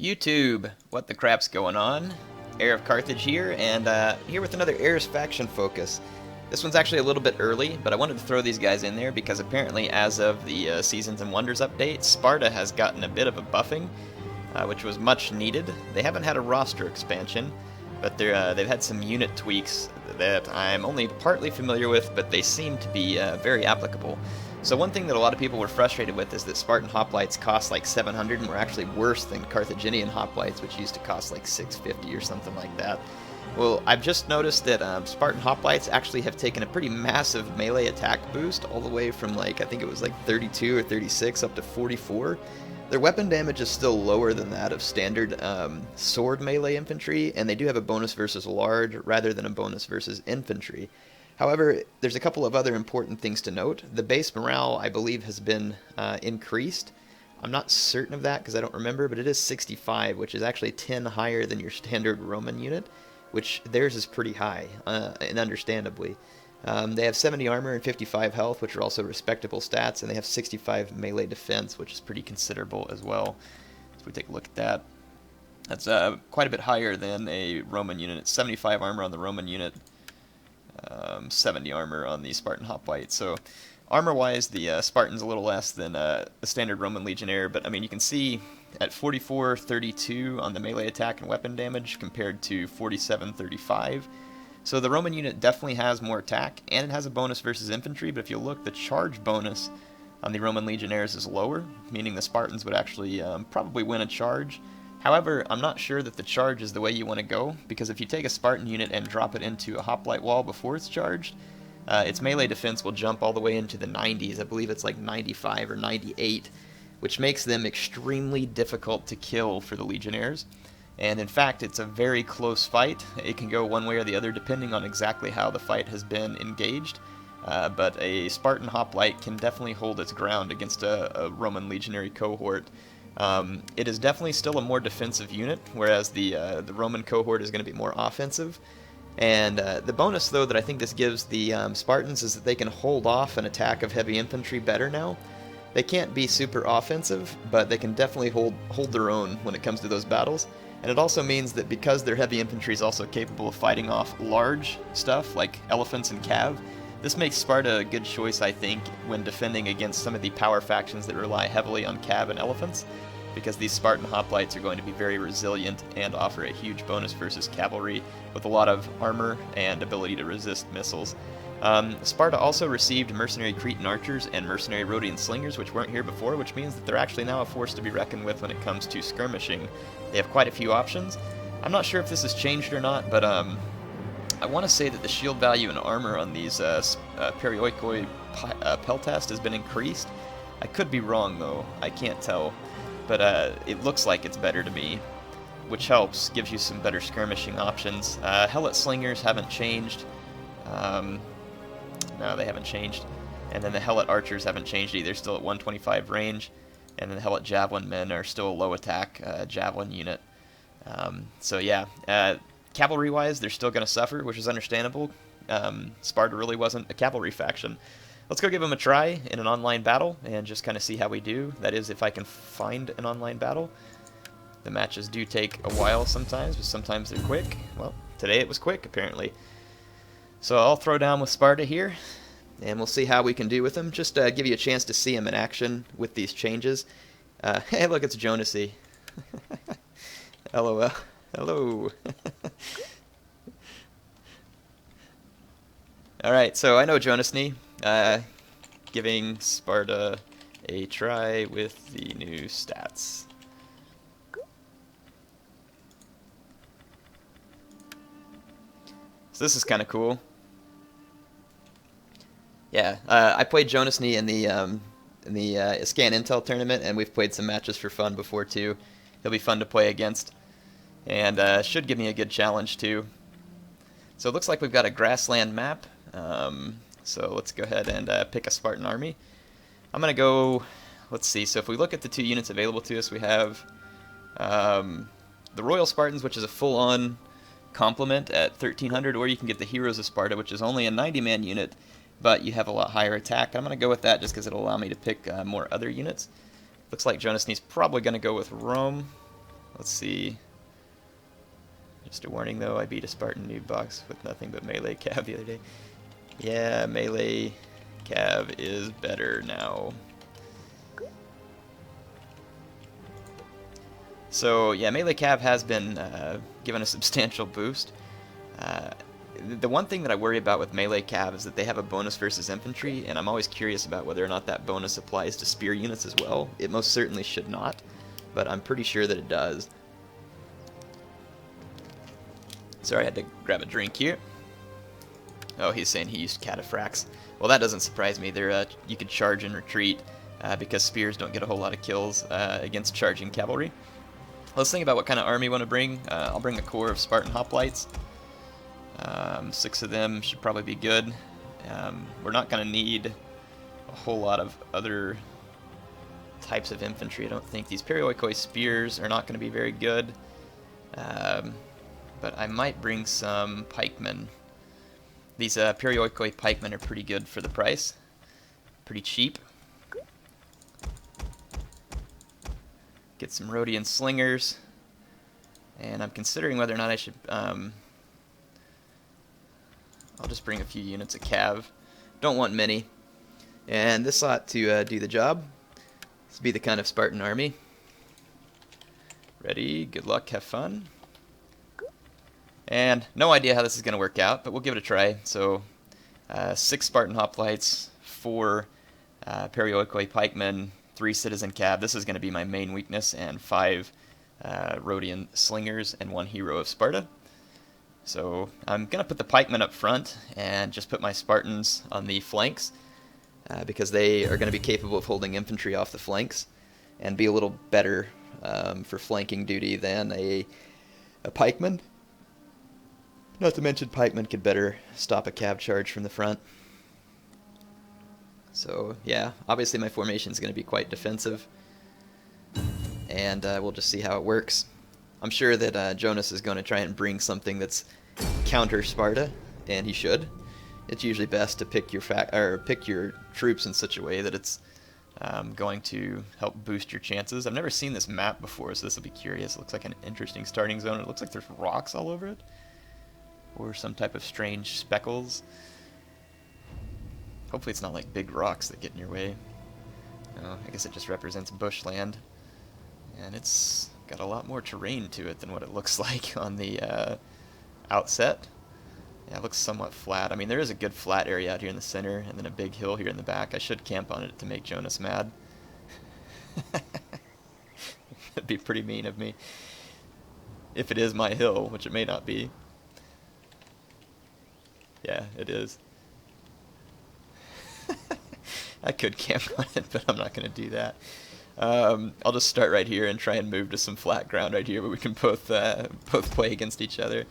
YouTube, what the crap's going on? Heir of Carthage here, and here with another Heir's faction focus. This one's actually a little bit early, but I wanted to throw these guys in there because apparently as of the Seasons and Wonders update, Sparta has gotten a bit of a buffing, which was much needed. They haven't had a roster expansion, but they've had some unit tweaks that I'm only partly familiar with, but they seem to be very applicable. So one thing that a lot of people were frustrated with is that Spartan hoplites cost like 700 and were actually worse than Carthaginian hoplites, which used to cost like 650 or something like that. Well, I've just noticed that Spartan hoplites actually have taken a pretty massive melee attack boost, all the way from like, I think it was like 32 or 36 up to 44. Their weapon damage is still lower than that of standard sword melee infantry, and they do have a bonus versus large rather than a bonus versus infantry. However, there's a couple of other important things to note. The base morale, I believe, has been increased. I'm not certain of that because I don't remember, but it is 65, which is actually 10 higher than your standard Roman unit, which theirs is pretty high, and understandably. They have 70 armor and 55 health, which are also respectable stats, and they have 65 melee defense, which is pretty considerable as well. So if we take a look at that, that's quite a bit higher than a Roman unit. It's 75 armor on the Roman unit, 70 armor on the Spartan hoplite. So armor-wise, the Spartan's a little less than the standard Roman legionnaire, but I mean, you can see at 44-32 on the melee attack and weapon damage compared to 47-35. So the Roman unit definitely has more attack, and it has a bonus versus infantry, but if you look, the charge bonus on the Roman legionnaires is lower, meaning the Spartans would actually probably win a charge. However, I'm not sure that the charge is the way you want to go, because if you take a Spartan unit and drop it into a hoplite wall before it's charged, its melee defense will jump all the way into the 90s. I believe it's like 95 or 98, which makes them extremely difficult to kill for the Legionnaires. And in fact, it's a very close fight. It can go one way or the other depending on exactly how the fight has been engaged. But a Spartan hoplite can definitely hold its ground against a Roman legionary cohort. It is definitely still a more defensive unit, whereas the Roman cohort is going to be more offensive. And the bonus, though, that I think this gives the Spartans is that they can hold off an attack of heavy infantry better now. They can't be super offensive, but they can definitely hold their own when it comes to those battles. And it also means that because their heavy infantry is also capable of fighting off large stuff like elephants and cav, this makes Sparta a good choice, I think, when defending against some of the power factions that rely heavily on cav and elephants, because these Spartan hoplites are going to be very resilient and offer a huge bonus versus cavalry with a lot of armor and ability to resist missiles. Sparta also received mercenary Cretan archers and mercenary Rhodian slingers, which weren't here before, which means that they're actually now a force to be reckoned with when it comes to skirmishing. They have quite a few options. I'm not sure if this has changed or not, but I want to say that the shield value and armor on these Perioikoi Peltast has been increased. I could be wrong, though. I can't tell. But it looks like it's better to me, which helps, gives you some better skirmishing options. Helot slingers haven't changed. No, they haven't changed. And then the Helot archers haven't changed either, still at 125 range. And then the Helot javelin men are still a low attack javelin unit. So yeah, cavalry-wise, they're still going to suffer, which is understandable. Sparta really wasn't a cavalry faction. Let's go give them a try in an online battle and just kind of see how we do. That is, if I can find an online battle. The matches do take a while sometimes, but sometimes they're quick. Well, today it was quick, apparently. So I'll throw down with Sparta here, and we'll see how we can do with them. Just give you a chance to see them in action with these changes. Hey, look, it's Jonasy. LOL. Hello. Alright, so I know Jonasny. Giving Sparta a try with the new stats. So this is kind of cool. Yeah, I played Jonasny in the Scan Intel tournament, and we've played some matches for fun before too. He'll be fun to play against, and should give me a good challenge too. So it looks like we've got a grassland map. So let's go ahead and pick a Spartan army. I'm going to go, let's see, so if we look at the two units available to us, we have the Royal Spartans, which is a full-on complement at 1300, or you can get the Heroes of Sparta, which is only a 90-man unit, but you have a lot higher attack. I'm going to go with that just because it'll allow me to pick more other units. Looks like Jonasny's probably going to go with Rome. Let's see. Just a warning though, I beat a Spartan noob box with nothing but melee cav the other day. Yeah, melee cav is better now. So yeah, melee cav has been given a substantial boost. The one thing that I worry about with melee cav is that they have a bonus versus infantry, and I'm always curious about whether or not that bonus applies to spear units as well. It most certainly should not, but I'm pretty sure that it does. Sorry, I had to grab a drink here. Oh, he's saying he used cataphracts. Well, that doesn't surprise me. You could charge and retreat because spears don't get a whole lot of kills against charging cavalry. Let's think about what kind of army we want to bring. I'll bring a corps of Spartan hoplites. 6 of them should probably be good. We're not going to need a whole lot of other types of infantry, I don't think. These perioikoi spears are not going to be very good. But I might bring some pikemen. These perioikoi pikemen are pretty good for the price. Pretty cheap. Get some Rhodian slingers. And I'm considering whether or not I should... I'll just bring a few units of cav. Don't want many. And this ought to do the job. This will be the kind of Spartan army. Ready, good luck, have fun. And no idea how this is going to work out, but we'll give it a try. So 6 Spartan hoplites, 4 perioikoi pikemen, 3 citizen cav. This is going to be my main weakness, and 5 Rhodian slingers and 1 hero of Sparta. So I'm going to put the pikemen up front and just put my Spartans on the flanks because they are going to be capable of holding infantry off the flanks and be a little better for flanking duty than a pikeman. Not to mention pikemen could better stop a cav charge from the front. So yeah, obviously my formation is going to be quite defensive, and we'll just see how it works. I'm sure that Jonas is going to try and bring something that's counter Sparta, and he should. It's usually best to pick your troops in such a way that it's going to help boost your chances. I've never seen this map before, so this will be curious. It looks like an interesting starting zone. It looks like there's rocks all over it, or some type of strange speckles. Hopefully it's not like big rocks that get in your way. No, I guess it just represents bushland, and it's got a lot more terrain to it than what it looks like on the outset. Yeah, it looks somewhat flat. I mean, there is a good flat area out here in the center, and then a big hill here in the back. I should camp on it to make Jonas mad. That'd be pretty mean of me. If it is my hill, which it may not be. Yeah, it is. I could camp on it, but I'm not going to do that. I'll just start right here and try and move to some flat ground right here where we can both play against each other.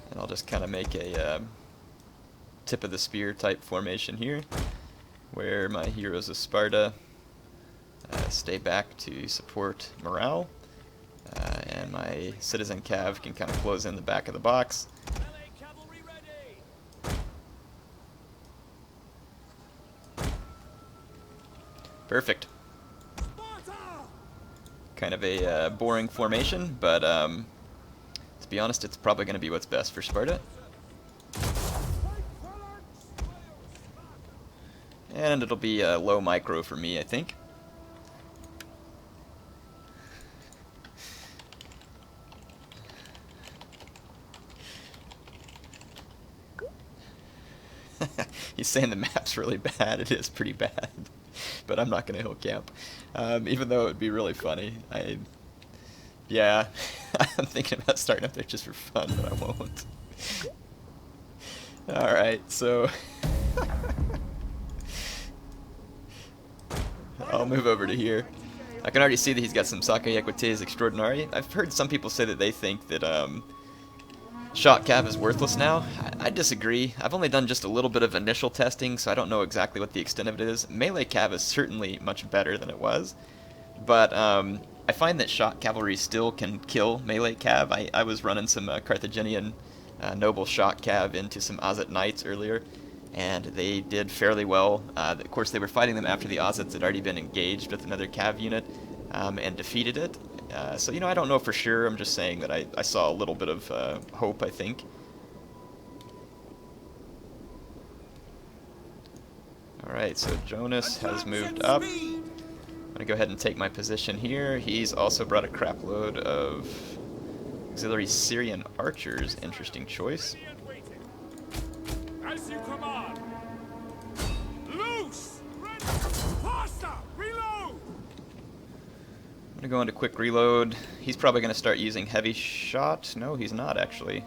And I'll just kind of make a tip of the spear type formation here, where my heroes of Sparta stay back to support morale, and my citizen cav can kind of close in the back of the box. Perfect. Kind of a boring formation, but to be honest, it's probably going to be what's best for Sparta. And it'll be a low micro for me, I think. He's saying the map's really bad. It is pretty bad. But I'm not going to hill camp. Even though it would be really funny. Yeah, I'm thinking about starting up there just for fun, but I won't. Alright, so... I'll move over to here. I can already see that he's got some Sake Equites Extraordinary. I've heard some people say that they think that shot cav is worthless now. I disagree. I've only done just a little bit of initial testing, so I don't know exactly what the extent of it is. Melee cav is certainly much better than it was, but I find that shot cavalry still can kill melee cav. I was running some Carthaginian noble shot cav into some Azet knights earlier, and they did fairly well. Of course, they were fighting them after the Ossets had already been engaged with another cav unit and defeated it. So, I don't know for sure. I'm just saying that I saw a little bit of hope, I think. Alright, so Jonas has moved up. I'm going to go ahead and take my position here. He's also brought a crap load of auxiliary Syrian archers. Interesting choice. As you command. Loose! Faster! Reload! I'm going to go into quick reload. He's probably going to start using heavy shot. No, he's not actually.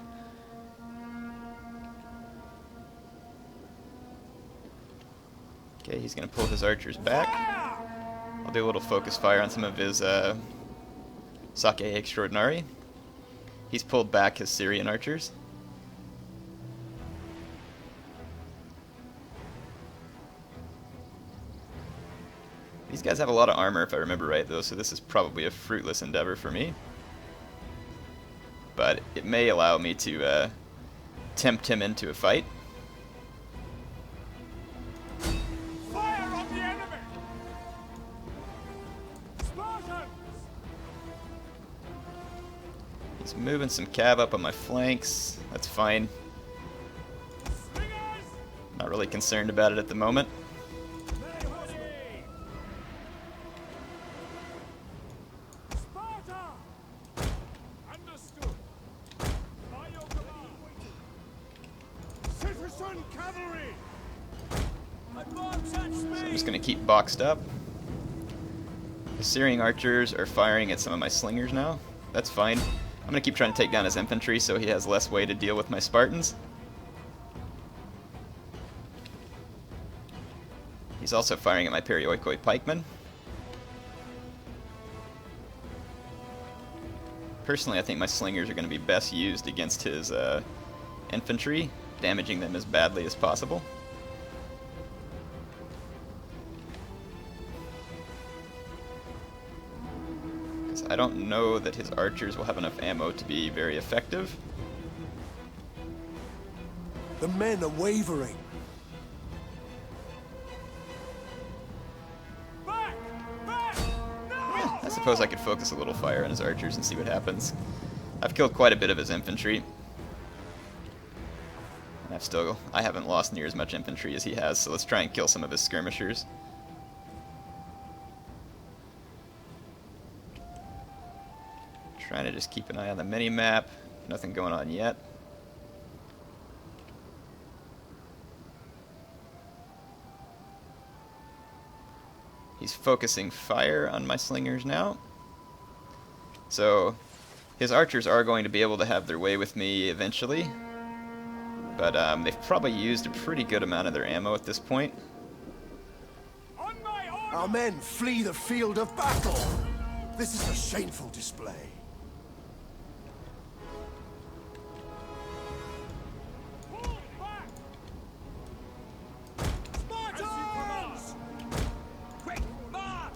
Okay, he's going to pull his archers back. I'll do a little focus fire on some of his Sake Extraordinary. He's pulled back his Syrian archers. These guys have a lot of armor, if I remember right, though, so this is probably a fruitless endeavor for me. But it may allow me to tempt him into a fight. Fire on the enemy! Spartans! He's moving some cav up on my flanks. That's fine. Slingers! Not really concerned about it at the moment. Sparta! Understood. By your command. Citizen cavalry! Advance at So I'm speed! just going to keep boxed up. The Syrian archers are firing at some of my slingers now. That's fine. I'm going to keep trying to take down his infantry so he has less way to deal with my Spartans. He's also firing at my Perioikoi pikemen. Personally, I think my slingers are going to be best used against his infantry, damaging them as badly as possible. Because I don't know that his archers will have enough ammo to be very effective. The men are wavering. Back! Back! No! I suppose I could focus a little fire on his archers and see what happens. I've killed quite a bit of his infantry. And I haven't lost near as much infantry as he has, so let's try and kill some of his skirmishers. Trying to just keep an eye on the mini-map. Nothing going on yet. He's focusing fire on my slingers now. So his archers are going to be able to have their way with me eventually. But they've probably used a pretty good amount of their ammo at this point. On my order! Our men flee the field of battle. This is a shameful display. Pull back! Spartans! Quick march!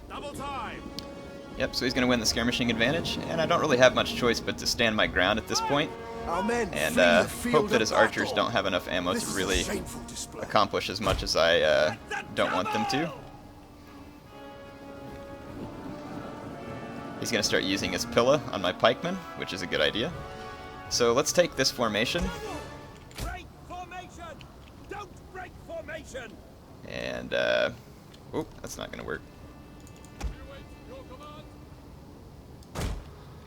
Double time! Yep, so he's going to win the skirmishing advantage, and I don't really have much choice but to stand my ground at this point, Our men and flee the field hope that of his archers battle. don't have enough ammo This to is really a shameful display. accomplish as much as I don't want them to. He's going to start using his Pilla on my pikemen, which is a good idea. So let's take this formation, Break formation! Don't break formation! and oop, that's not going to work.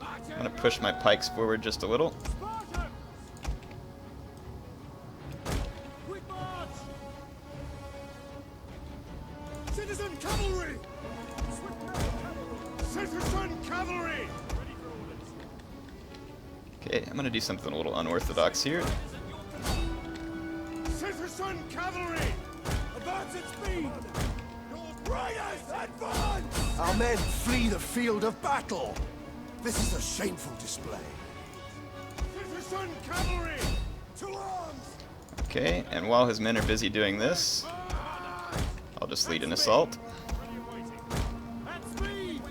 I'm going to push my pikes forward just a little. Spartans! Quick march! Citizen cavalry! Citizen cavalry! Ready for orders. Okay, I'm going to do something a little unorthodox here. Citizen cavalry! Advance at speed! Your riders advance! Our men flee the field of battle. This is a shameful display. Citizen cavalry! To arms! Okay, and while his men are busy doing this, I'll just lead an assault. At speed!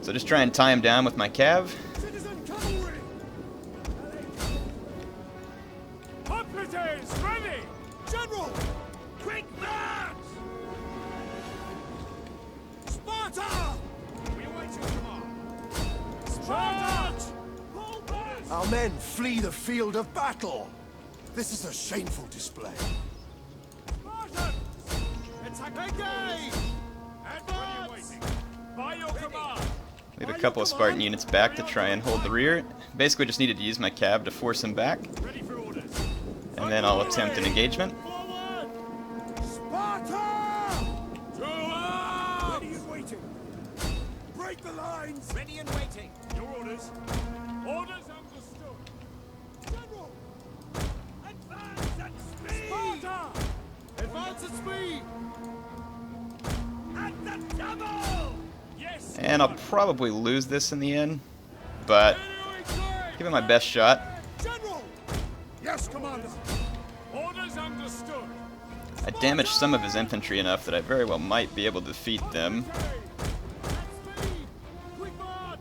So just try and tie him down with my cav. Citizen cavalry! Our men flee the field of battle. This is a shameful display. Spartans! Attack engage! Advance! By your command! Leave a couple of Spartan units back to try and hold the rear. Basically just needed to use my cab to force him back. Ready for orders. And then I'll attempt an engagement. Forward! Sparta! To arms! Ready and waiting. Break the lines. Ready and waiting. Your orders. Orders understood. General! Advance at speed! Sparta! Advance at speed! At the double! Yes! And I'll probably lose this in the end, but give it my best shot. General! Yes, Commander. Orders understood. I damaged some of his infantry enough that I very well might be able to defeat them. At speed! Quick march!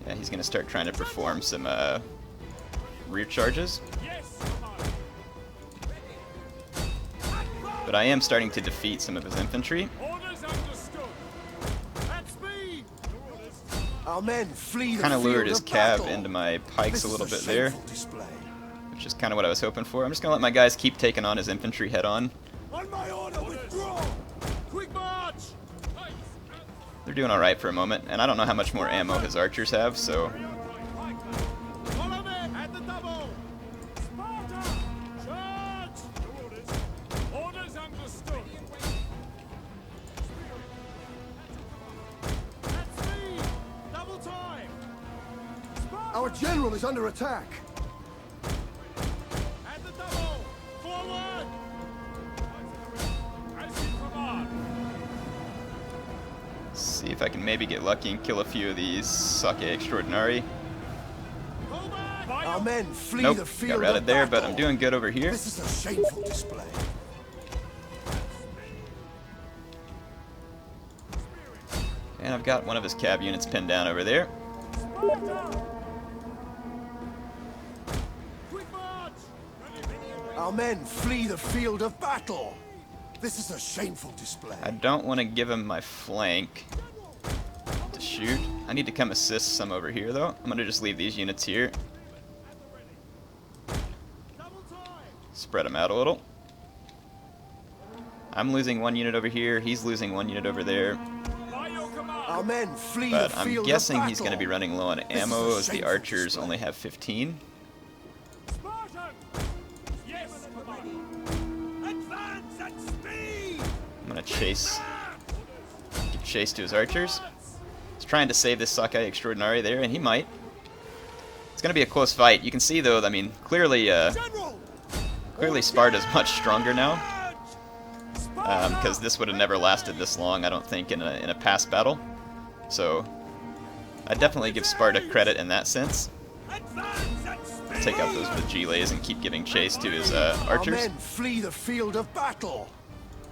Yeah, he's going to start trying to perform some rear charges. Yes, Commander. But I am starting to defeat some of his infantry. Orders understood. At speed! Your orders. Our men flee the Kind of field lured his of cab battle. into my pikes This a is little bit there, shameful display. which is kind of what I was hoping for. I'm just going to let my guys keep taking on his infantry head on. On my order, withdraw! Quick march! They're doing alright for a moment, and I don't know how much more ammo his archers have, so Follow me at the double! Sparta! Charge! Your orders. Orders understood. At speed! Double time! Sparta! Our general is under attack. At the double! Forward! As you command! see if I can maybe get lucky and kill a few of these sake extraordinary. Pull back! Our men flee Nope, the field got of routed there, but battle. I'm doing good over here. This is a shameful display. And I've got one of his cab units pinned down over there. Sparta! Quick march! Our men flee the field of battle. This is a shameful display. I don't want to give him my flank to shoot. I need to come assist some over here, though. I'm going to just leave these units here. Double time! Spread them out a little. I'm losing one unit over here. He's losing one unit over there. By your command! Our men flee But the I'm field guessing of he's going to be battle. running low on is ammo a as the shameful archers display. only have 15. Spartan! Yes, Commander! Advance at speed! I'm going to chase, give chase to his archers. He's trying to save this Sakai Extraordinary there, and he might. It's going to be a close fight. You can see, though, I mean, clearly General! Sparta's much stronger now, Sparta! because this would have never lasted this long, I don't think, in a past battle. So, I definitely give Sparta credit in that sense. Advance at speed! Take out those Vigiles and keep giving chase to his Our archers. men flee the field of battle.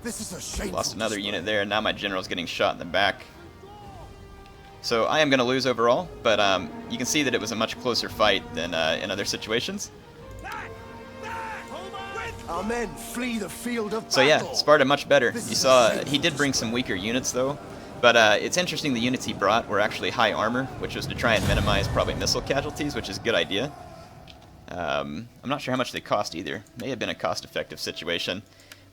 This is a shameful Lost another display. unit there, and now my general's getting shot in the back. So I am going to lose overall, but you can see that it was a much closer fight than in other situations. Back! Back! Hold on! Our men flee the field of So yeah, battle. Sparta much better. This You is saw a he did bring some weaker units though, but it's interesting the units he brought were actually high armor, which was to try and minimize probably missile casualties, which is a good idea. I'm not sure how much they cost either. May have been a cost-effective situation.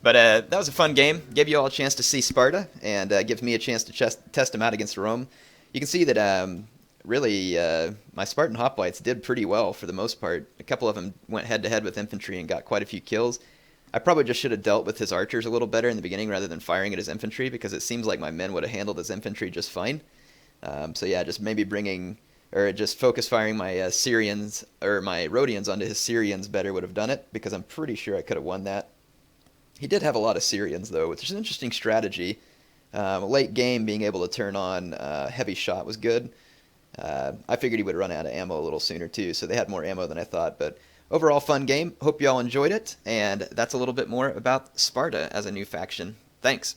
But that was a fun game. Gave you all a chance to see Sparta, and gives me a chance to test them out against Rome. You can see that really my Spartan hoplites did pretty well for the most part. A couple of them went head-to-head with infantry and got quite a few kills. I probably just should have dealt with his archers a little better in the beginning rather than firing at his infantry, because it seems like my men would have handled his infantry just fine. So yeah, just maybe just focus firing my Syrians, or my Rhodians onto his Syrians better would have done it, because I'm pretty sure I could have won that. He did have a lot of Syrians, though, which is an interesting strategy. Late game, being able to turn on heavy shot was good. I figured he would run out of ammo a little sooner, too, so they had more ammo than I thought. But overall, fun game. Hope you all enjoyed it, and that's a little bit more about Sparta as a new faction. Thanks.